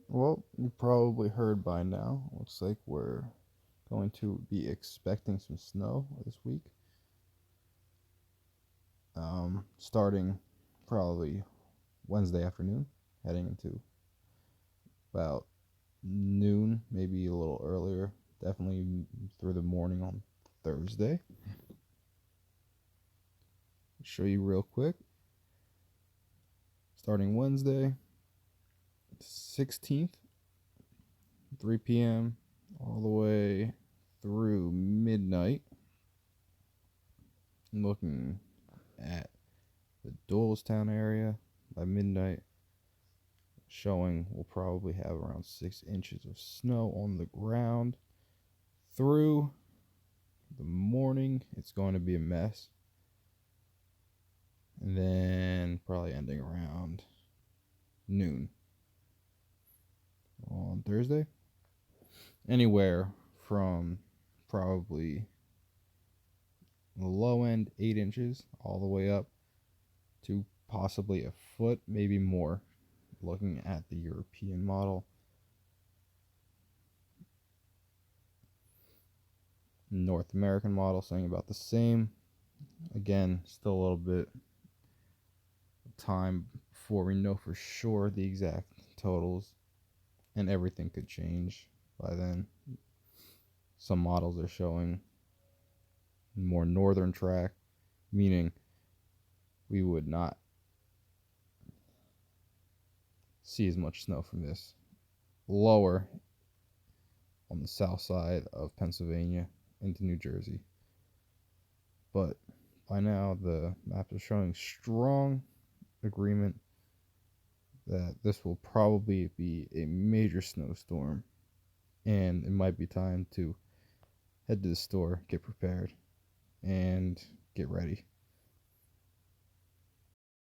Well, you probably heard by now. Looks like we're going to be expecting some snow this week. Starting probably Wednesday afternoon, heading into about noon, maybe a little earlier. Definitely through the morning on Thursday. Show you real quick. Starting Wednesday, 16th, 3 p.m., all the way through midnight. I'm looking at the Doylestown area by midnight, showing we'll probably have around 6 inches of snow on the ground. Through the morning, it's going to be a mess. And then probably ending around noon on Thursday. Anywhere from probably the low end 8 inches all the way up to possibly a foot, maybe more, looking at the European model. North American model saying about the same. Again, still a little bit of time before we know for sure the exact totals, and everything could change by then. Some models are showing more northern track, meaning we would not see as much snow from this. Lower on the south side of Pennsylvania into New Jersey. But by now, the maps are showing strong agreement that this will probably be a major snowstorm, and it might be time to head to the store, get prepared, and get ready.